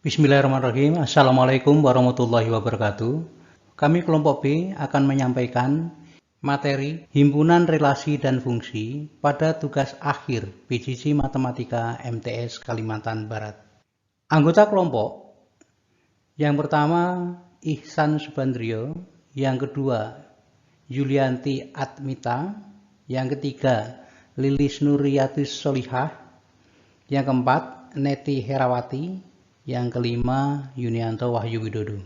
Bismillahirrahmanirrahim. Assalamualaikum warahmatullahi wabarakatuh. Kami kelompok B akan menyampaikan materi Himpunan Relasi dan Fungsi pada tugas akhir PJJ Matematika MTS Kalimantan Barat. Anggota kelompok yang pertama Ihsan Subandrio, yang kedua Yulianti Admita, yang ketiga Lilis Nuriyatis Solihah, yang keempat Neti Herawati, yang kelima Yunianto Wahyu Widodo.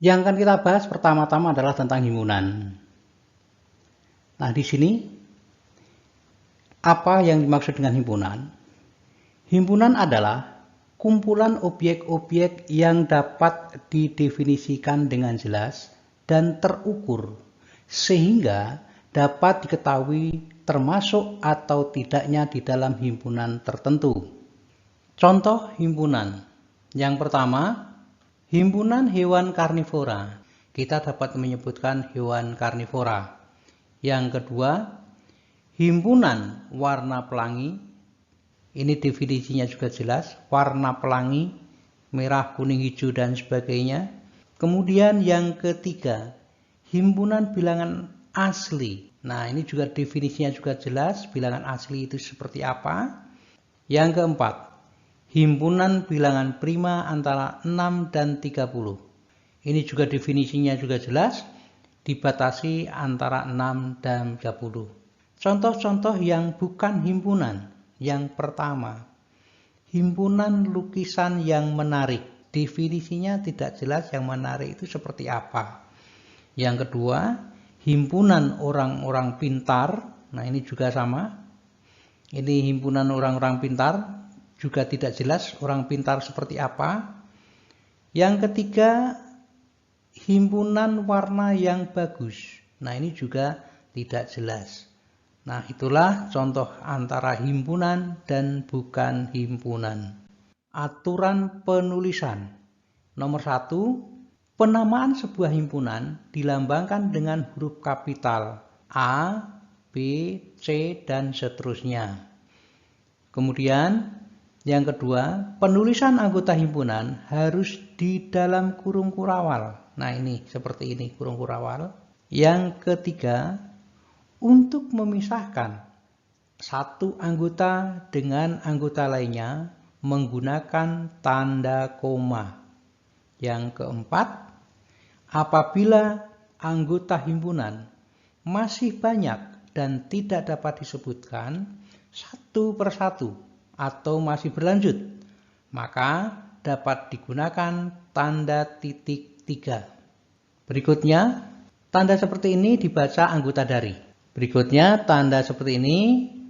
Yang akan kita bahas pertama-tama adalah tentang himpunan. Nah, di sini apa yang dimaksud dengan himpunan? Himpunan adalah kumpulan objek-objek yang dapat didefinisikan dengan jelas dan terukur sehingga dapat diketahui termasuk atau tidaknya di dalam himpunan tertentu. Contoh himpunan. Yang pertama, himpunan hewan karnivora. Kita dapat menyebutkan hewan karnivora. Yang kedua, himpunan warna pelangi. Ini definisinya juga jelas, warna pelangi, merah, kuning, hijau, dan sebagainya. Kemudian yang ketiga, himpunan bilangan asli. Nah, ini juga definisinya juga jelas, bilangan asli itu seperti apa. Yang keempat, himpunan bilangan prima antara 6 dan 30. Ini juga definisinya juga jelas, dibatasi antara 6 dan 30. Contoh-contoh yang bukan himpunan. Yang pertama, himpunan lukisan yang menarik. Definisinya tidak jelas yang menarik itu seperti apa. Yang kedua, himpunan orang-orang pintar. Nah, ini juga sama. Ini himpunan orang-orang pintar. Juga tidak jelas orang pintar seperti apa. Yang ketiga, himpunan warna yang bagus. Nah, ini juga tidak jelas. Nah, itulah contoh antara himpunan dan bukan himpunan. Aturan penulisan. Nomor 1, penamaan sebuah himpunan dilambangkan dengan huruf kapital A, B, C, dan seterusnya. Kemudian yang kedua, penulisan anggota himpunan harus di dalam kurung kurawal. Nah, ini seperti ini kurung kurawal. Yang ketiga, untuk memisahkan satu anggota dengan anggota lainnya menggunakan tanda koma. Yang keempat, apabila anggota himpunan masih banyak dan tidak dapat disebutkan satu persatu atau masih berlanjut, maka dapat digunakan tanda titik 3. Berikutnya, tanda seperti ini dibaca anggota dari. Berikutnya, tanda seperti ini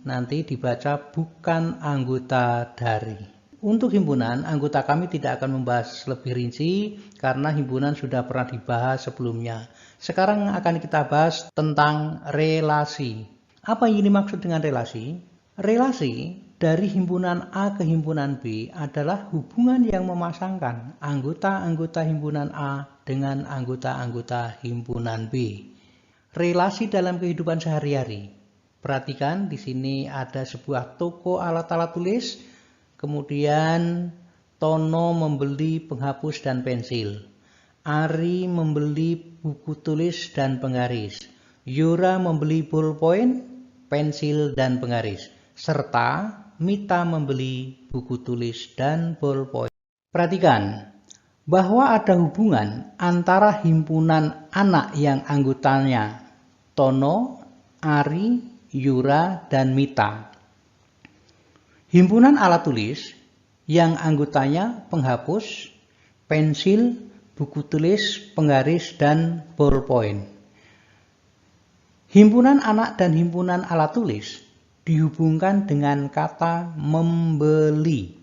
nanti dibaca bukan anggota dari. Untuk himpunan, anggota kami tidak akan membahas lebih rinci karena himpunan sudah pernah dibahas sebelumnya. Sekarang akan kita bahas tentang relasi. Apa yang dimaksud dengan relasi? Relasi dari himpunan A ke himpunan B adalah hubungan yang memasangkan anggota-anggota himpunan A dengan anggota-anggota himpunan B. Relasi dalam kehidupan sehari-hari. Perhatikan di sini ada sebuah toko alat-alat tulis, kemudian Tono membeli penghapus dan pensil. Ari membeli buku tulis dan penggaris. Yura membeli ballpoint, pensil, dan penggaris. Serta Mita membeli buku tulis dan ballpoint. Perhatikan bahwa ada hubungan antara himpunan anak yang anggotanya Tono, Ari, Yura, dan Mita. Himpunan alat tulis yang anggotanya penghapus, pensil, buku tulis, penggaris, dan ballpoint. Himpunan anak dan himpunan alat tulis dihubungkan dengan kata membeli.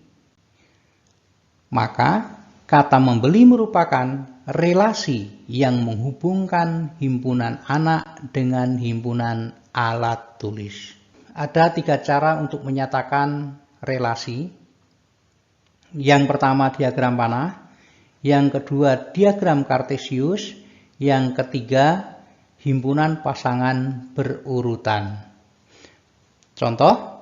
Maka kata membeli merupakan relasi yang menghubungkan himpunan anak dengan himpunan alat tulis. Ada 3 cara untuk menyatakan relasi. Yang pertama diagram panah, yang kedua diagram kartesius, yang ketiga himpunan pasangan berurutan. Contoh,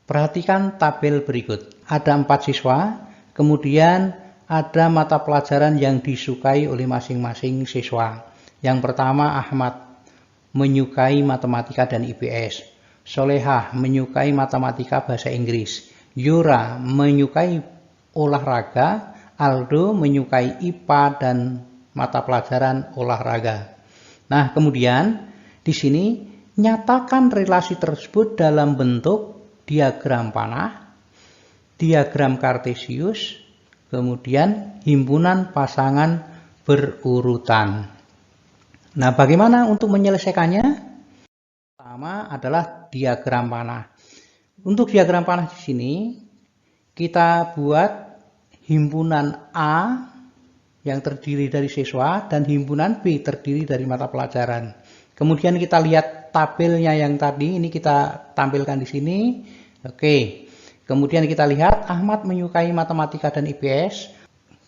perhatikan tabel berikut. Ada 4 siswa, Kemudian ada mata pelajaran yang disukai oleh masing-masing siswa. Yang pertama, Ahmad menyukai matematika dan IPS. Solehah menyukai matematika bahasa Inggris. Yura menyukai olahraga. Aldo menyukai IPA dan mata pelajaran olahraga. Nah, kemudian di sini nyatakan relasi tersebut dalam bentuk diagram panah, diagram kartesius, kemudian himpunan pasangan berurutan. Nah, bagaimana untuk menyelesaikannya? Pertama adalah diagram panah. Untuk diagram panah di sini kita buat himpunan A yang terdiri dari siswa dan himpunan B terdiri dari mata pelajaran. Kemudian kita lihat tabelnya yang tadi, ini kita tampilkan di sini. Oke. Kemudian kita lihat Ahmad menyukai matematika dan IPS.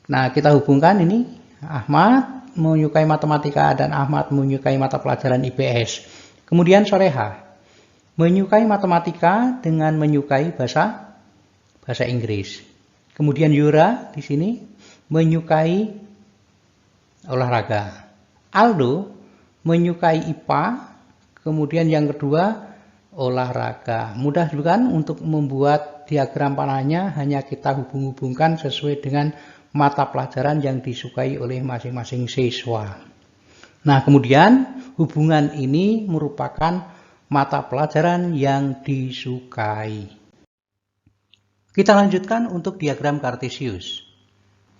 Nah, kita hubungkan ini Ahmad menyukai matematika dan Ahmad menyukai mata pelajaran IPS. Kemudian Solehah menyukai matematika dengan menyukai bahasa Inggris. Kemudian Yura di sini menyukai olahraga. Aldo menyukai IPA. Kemudian yang kedua olahraga. Mudah bukan untuk membuat diagram panahnya, hanya kita hubung-hubungkan sesuai dengan mata pelajaran yang disukai oleh masing-masing siswa. Nah, kemudian hubungan ini merupakan mata pelajaran yang disukai. Kita lanjutkan untuk diagram kartesius.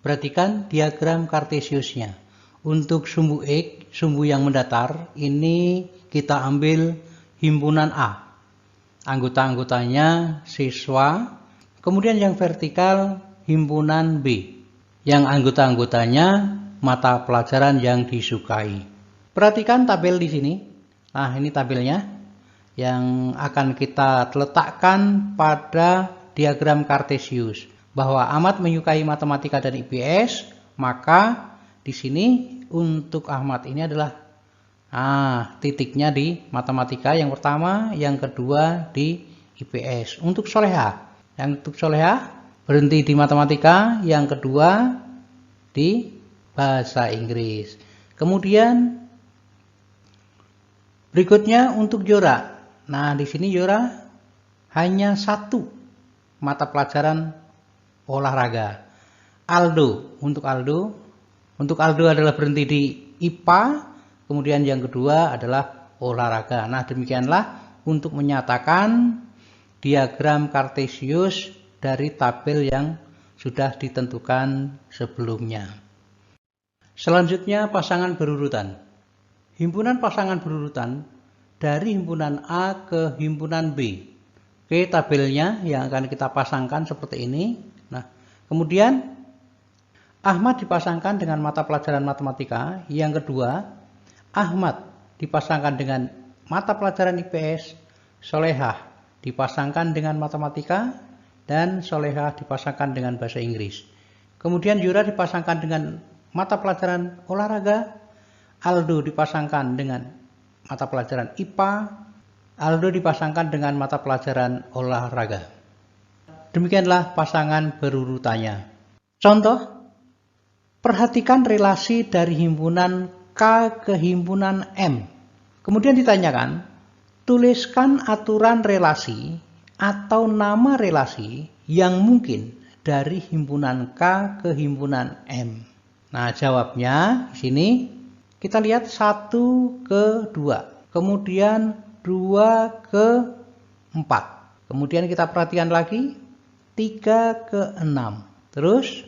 Perhatikan diagram kartesiusnya. Untuk sumbu X, sumbu yang mendatar, ini kita ambil himpunan A. Anggota-anggotanya siswa. Kemudian yang vertikal himpunan B. Yang anggota-anggotanya mata pelajaran yang disukai. Perhatikan tabel di sini. Nah, ini tabelnya yang akan kita letakkan pada diagram kartesius. Bahwa Ahmad menyukai matematika dan IPS, maka di sini untuk Ahmad ini adalah titiknya di matematika yang pertama, yang kedua di IPS. Untuk Solehah, berhenti di matematika, yang kedua di bahasa Inggris. Kemudian berikutnya untuk Yura. Nah, di sini Yura hanya satu mata pelajaran olahraga. Untuk Aldo adalah berhenti di IPA, kemudian yang kedua adalah olahraga. Nah, demikianlah untuk menyatakan diagram kartesius dari tabel yang sudah ditentukan sebelumnya. Selanjutnya pasangan berurutan. Himpunan pasangan berurutan dari himpunan A ke himpunan B. Oke, tabelnya yang akan kita pasangkan seperti ini. Nah, kemudian Ahmad dipasangkan dengan mata pelajaran matematika. Yang kedua, Ahmad dipasangkan dengan mata pelajaran IPS. Solehah dipasangkan dengan matematika. Dan Solehah dipasangkan dengan bahasa Inggris. Kemudian Yura dipasangkan dengan mata pelajaran olahraga. Aldo dipasangkan dengan mata pelajaran IPA. Aldo dipasangkan dengan mata pelajaran olahraga. Demikianlah pasangan berurutannya. Contoh, perhatikan relasi dari himpunan K ke himpunan M. Kemudian ditanyakan, tuliskan aturan relasi atau nama relasi yang mungkin dari himpunan K ke himpunan M. Nah, jawabnya di sini kita lihat 1 ke 2. Kemudian 2 ke 4. Kemudian kita perhatikan lagi 3 ke 6. Terus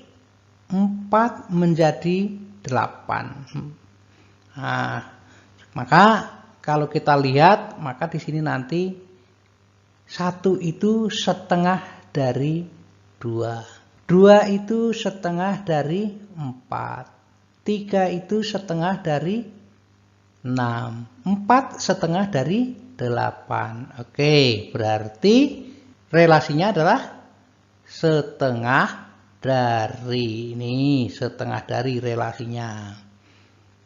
4 menjadi 8. Nah, maka kalau kita lihat, maka di sini nanti 1 itu setengah dari 2. 2 itu setengah dari 4. 3 itu setengah dari 6. 4 setengah dari 8. Oke, berarti relasinya adalah setengah dari. Ini setengah dari relasinya.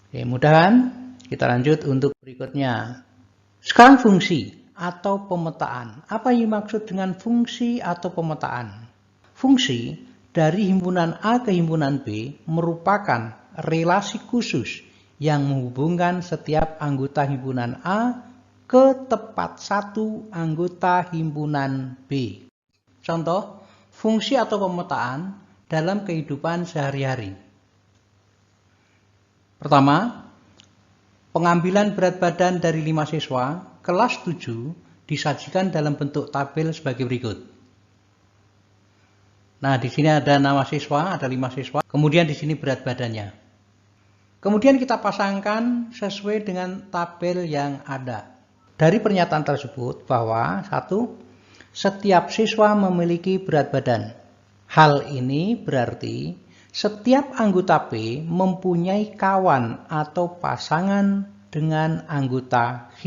Oke, mudah-mudahan kita lanjut untuk berikutnya. Sekarang fungsi atau pemetaan. Apa yang dimaksud dengan fungsi atau pemetaan? Fungsi dari himpunan A ke himpunan B merupakan relasi khusus yang menghubungkan setiap anggota himpunan A ke tepat satu anggota himpunan B. Contoh, fungsi atau pemetaan dalam kehidupan sehari-hari. Pertama, pengambilan berat badan dari 5 siswa kelas 7 disajikan dalam bentuk tabel sebagai berikut. Nah, di sini ada nama siswa, ada 5 siswa. Kemudian di sini berat badannya. Kemudian kita pasangkan sesuai dengan tabel yang ada. Dari pernyataan tersebut bahwa 1. Setiap siswa memiliki berat badan. Hal ini berarti setiap anggota P mempunyai kawan atau pasangan dengan anggota H.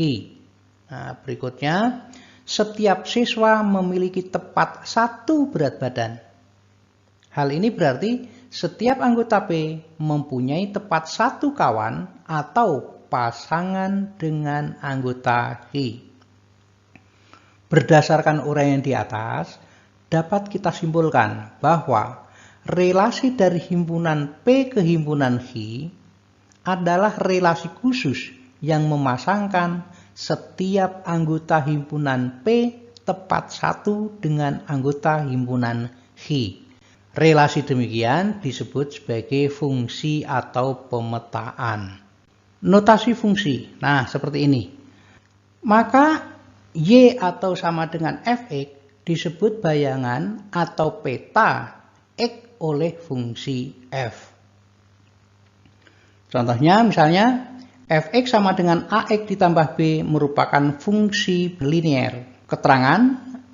Nah, berikutnya, setiap siswa memiliki tepat 1 berat badan. Hal ini berarti setiap anggota P mempunyai tepat 1 kawan atau pasangan dengan anggota H. Berdasarkan uraian di atas, dapat kita simpulkan bahwa relasi dari himpunan P ke himpunan H adalah relasi khusus yang memasangkan setiap anggota himpunan P tepat 1 dengan anggota himpunan H. Relasi demikian disebut sebagai fungsi atau pemetaan. Notasi fungsi, nah seperti ini. Maka Y atau sama dengan Fx disebut bayangan atau peta X oleh fungsi F. Contohnya misalnya Fx sama dengan Ax ditambah B merupakan fungsi linear. Keterangan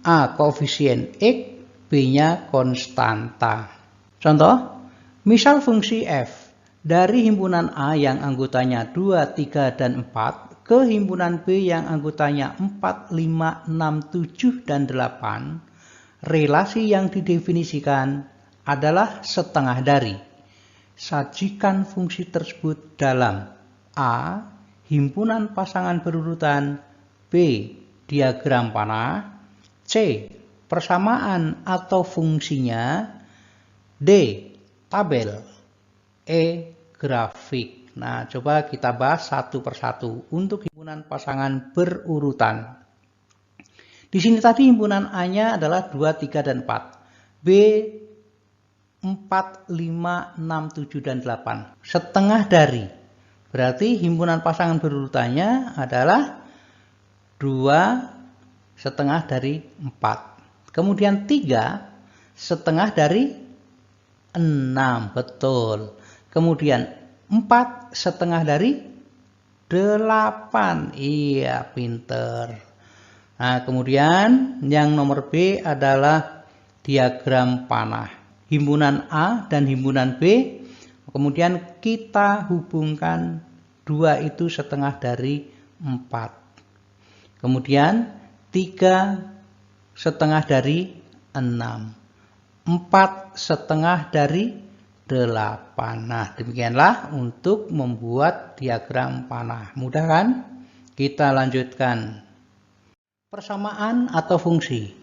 A koefisien X, B-nya konstanta. Contoh, misal fungsi f dari himpunan A yang anggotanya 2, 3, dan 4 ke himpunan B yang anggotanya 4, 5, 6, 7, dan 8, relasi yang didefinisikan adalah setengah dari. Sajikan fungsi tersebut dalam A. Himpunan pasangan berurutan, B. Diagram panah, C. Persamaan atau fungsinya, D. Tabel, E. Grafik. Nah, coba kita bahas satu persatu untuk himpunan pasangan berurutan. Di sini tadi himpunan A-nya adalah 2, 3, dan 4. B 4, 5, 6, 7, dan 8. Setengah dari. Berarti himpunan pasangan berurutannya adalah 2 setengah dari 4. Kemudian 3 setengah dari 6, betul. Kemudian 4 setengah dari 8, iya pinter. Nah, kemudian yang nomor B adalah diagram panah. Himpunan A dan himpunan B, kemudian kita hubungkan 2 itu setengah dari 4. Kemudian 3 setengah dari 6. 4 setengah dari 8. Nah, demikianlah untuk membuat diagram panah. Mudah kan? Kita lanjutkan. Persamaan atau fungsi.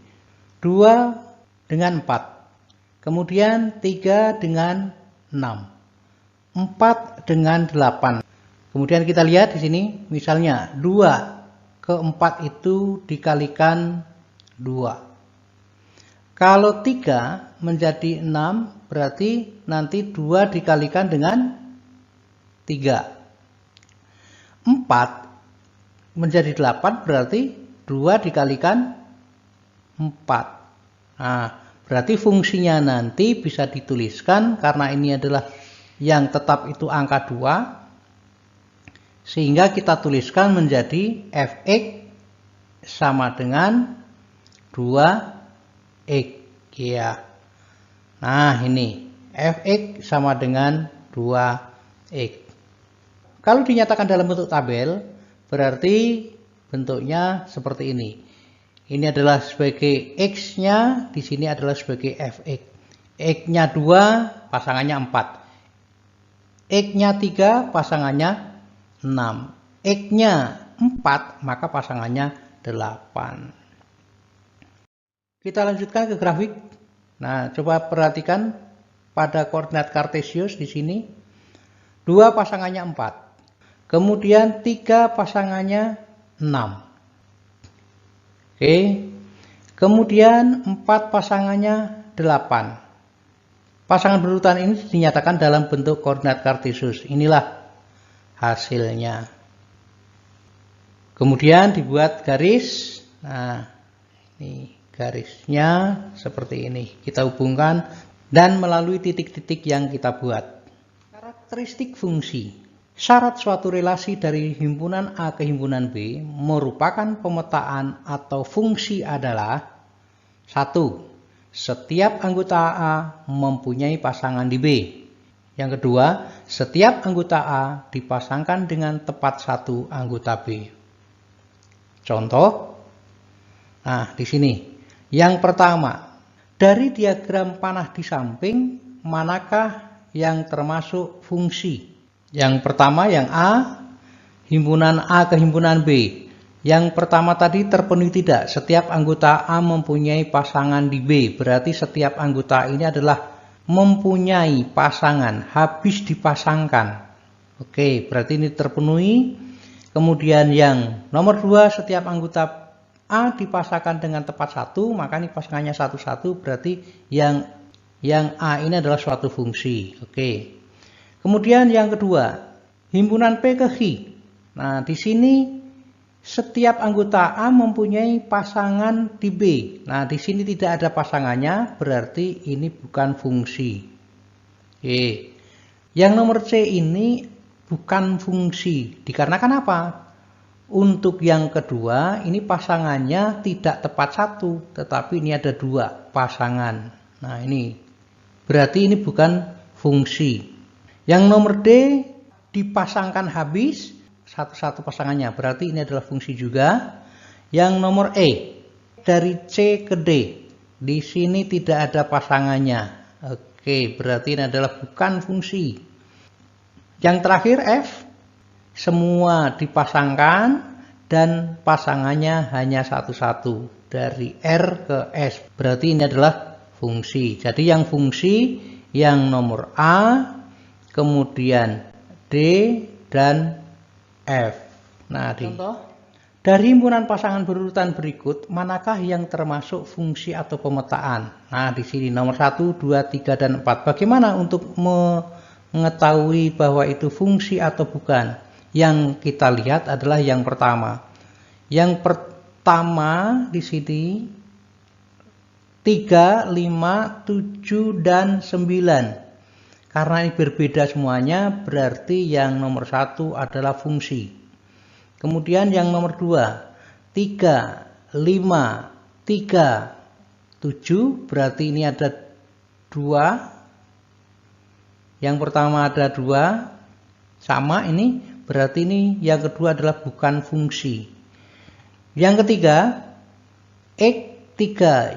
2 dengan 4. Kemudian 3 dengan 6. 4 dengan 8. Kemudian kita lihat di sini, misalnya 2 ke 4 itu dikalikan 2. Kalau 3 menjadi 6, berarti nanti 2 dikalikan dengan 3. 4 menjadi 8, berarti 2 dikalikan 4. Nah, berarti fungsinya nanti bisa dituliskan, karena ini adalah yang tetap itu angka 2, sehingga kita tuliskan menjadi Fx sama dengan 2x, ya. Nah, ini Fx sama dengan 2x. Kalau dinyatakan dalam bentuk tabel, berarti bentuknya seperti ini. Ini adalah sebagai x-nya, di sini adalah sebagai Fx. X-nya 2, pasangannya 4. X-nya 3, pasangannya 6. X-nya 4, maka pasangannya 8. Kita lanjutkan ke grafik. Nah, coba perhatikan pada koordinat kartesius di sini. 2 pasangannya 4. Kemudian 3 pasangannya 6. Oke. Kemudian 4 pasangannya 8. Pasangan berurutan ini dinyatakan dalam bentuk koordinat kartesius. Inilah hasilnya. Kemudian dibuat garis. Nah, ini garisnya seperti ini. Kita hubungkan dan melalui titik-titik yang kita buat. Karakteristik fungsi. Syarat suatu relasi dari himpunan A ke himpunan B merupakan pemetaan atau fungsi adalah 1. Setiap anggota A mempunyai pasangan di B. Yang kedua, setiap anggota A dipasangkan dengan tepat satu anggota B. Contoh, nah di sini. Yang pertama, dari diagram panah di samping, manakah yang termasuk fungsi? Yang pertama yang A, himpunan A ke himpunan B. Yang pertama tadi terpenuhi tidak. Setiap anggota A mempunyai pasangan di B. Berarti setiap anggota ini adalah mempunyai pasangan, habis dipasangkan. Oke, berarti ini terpenuhi. Kemudian yang nomor 2, setiap anggota A dipasangkan dengan tepat 1, maka ini pasangannya 1, 1, berarti yang A ini adalah suatu fungsi. Oke. Kemudian yang kedua, himpunan P ke H. Nah, di sini setiap anggota A mempunyai pasangan di B. Nah, di sini tidak ada pasangannya, berarti ini bukan fungsi. Oke. Yang nomor C ini bukan fungsi. Dikarenakan apa? Untuk yang kedua, ini pasangannya tidak tepat 1, tetapi ini ada 2 pasangan. Nah, ini berarti ini bukan fungsi. Yang nomor D dipasangkan habis satu-satu pasangannya, berarti ini adalah fungsi juga. Yang nomor E, dari C ke D, di sini tidak ada pasangannya. Oke, berarti ini adalah bukan fungsi. Yang terakhir F, semua dipasangkan dan pasangannya hanya satu-satu, dari R ke S, berarti ini adalah fungsi. Jadi yang fungsi yang nomor A, kemudian D, dan F. Nah, contoh dari himpunan pasangan berurutan berikut, manakah yang termasuk fungsi atau pemetaan? Nah, di sini nomor 1, 2, 3, dan 4. Bagaimana untuk mengetahui bahwa itu fungsi atau bukan? Yang kita lihat adalah yang pertama. Yang pertama di sini 3, 5, 7, dan 9. Karena ini berbeda semuanya, berarti yang nomor 1 adalah fungsi. Kemudian yang nomor 2, 3, 5, 3, 7, berarti ini ada 2. Yang pertama ada 2, sama ini, berarti ini yang kedua adalah bukan fungsi. Yang ketiga, X3,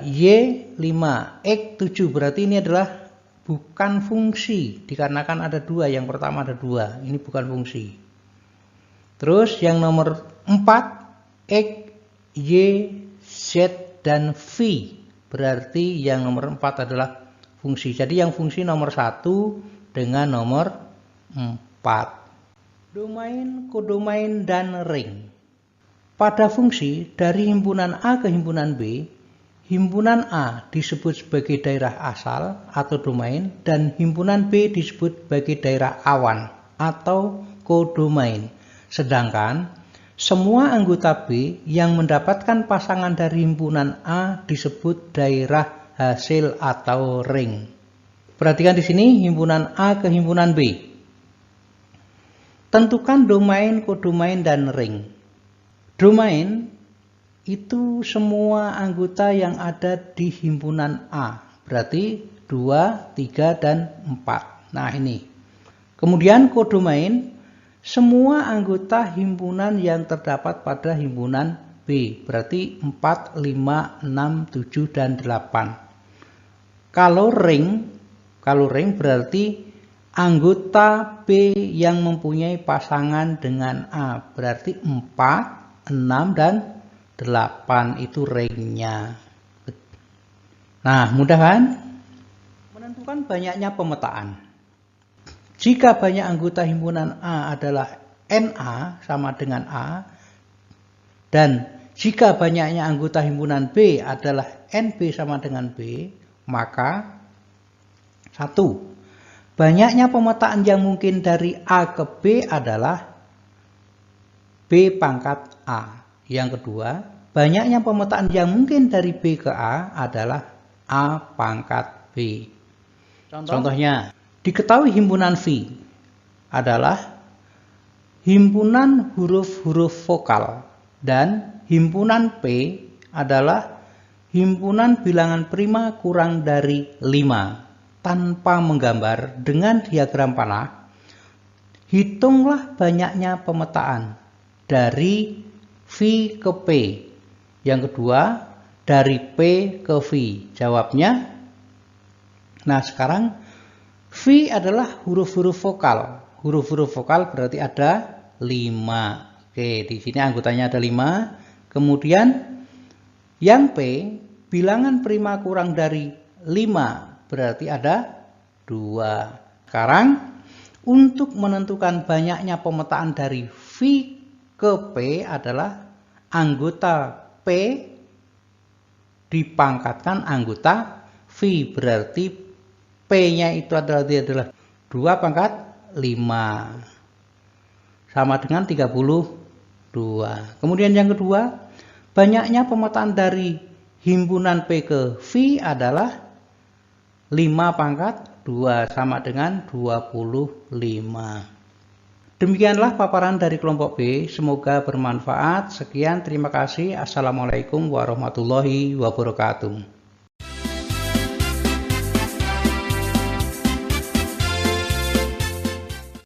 Y5, X7, berarti ini adalah bukan fungsi, dikarenakan ada 2, yang pertama ada 2, ini bukan fungsi. Terus yang nomor 4, X, Y, Z, dan V, berarti yang nomor 4 adalah fungsi. Jadi yang fungsi nomor 1 dengan nomor 4. Domain, kodomain, dan ring. Pada fungsi dari himpunan A ke himpunan B, himpunan A disebut sebagai daerah asal atau domain, dan himpunan B disebut sebagai daerah awan atau kodomain. Sedangkan semua anggota B yang mendapatkan pasangan dari himpunan A disebut daerah hasil atau ring. Perhatikan di sini himpunan A ke himpunan B. Tentukan domain, kodomain, dan ring. Domain itu semua anggota yang ada di himpunan A. Berarti 2, 3, dan 4. Nah ini. Kemudian kodomain, semua anggota himpunan yang terdapat pada himpunan B. Berarti 4, 5, 6, 7, dan 8. Kalau ring berarti anggota B yang mempunyai pasangan dengan A. Berarti 4, 6, dan 8 itu ringnya. Nah, mudah kan? menentukan banyaknya pemetaan. Jika banyak anggota himpunan A adalah NA sama dengan A, dan jika banyaknya anggota himpunan B adalah NB sama dengan B, maka 1. Banyaknya pemetaan yang mungkin dari A ke B adalah B pangkat A. Yang kedua, banyaknya pemetaan yang mungkin dari B ke A adalah A pangkat B. Contohnya, diketahui himpunan V adalah himpunan huruf-huruf vokal dan himpunan P adalah himpunan bilangan prima kurang dari 5. Tanpa menggambar dengan diagram panah, hitunglah banyaknya pemetaan dari V ke P. Yang kedua, dari P ke V. Jawabnya, nah sekarang V adalah huruf-huruf vokal. Huruf-huruf vokal berarti ada 5. Oke, di sini anggotanya ada 5. Kemudian yang P, bilangan prima kurang dari 5, berarti ada 2. Sekarang untuk menentukan banyaknya pemetaan dari V ke P adalah anggota P dipangkatkan anggota V, berarti P-nya itu adalah 2 pangkat 5 sama dengan 32. Kemudian yang kedua, banyaknya pemetaan dari himpunan P ke V adalah 5 pangkat 2 sama dengan 25. Demikianlah paparan dari kelompok B, semoga bermanfaat. Sekian, terima kasih. Assalamualaikum warahmatullahi wabarakatuh.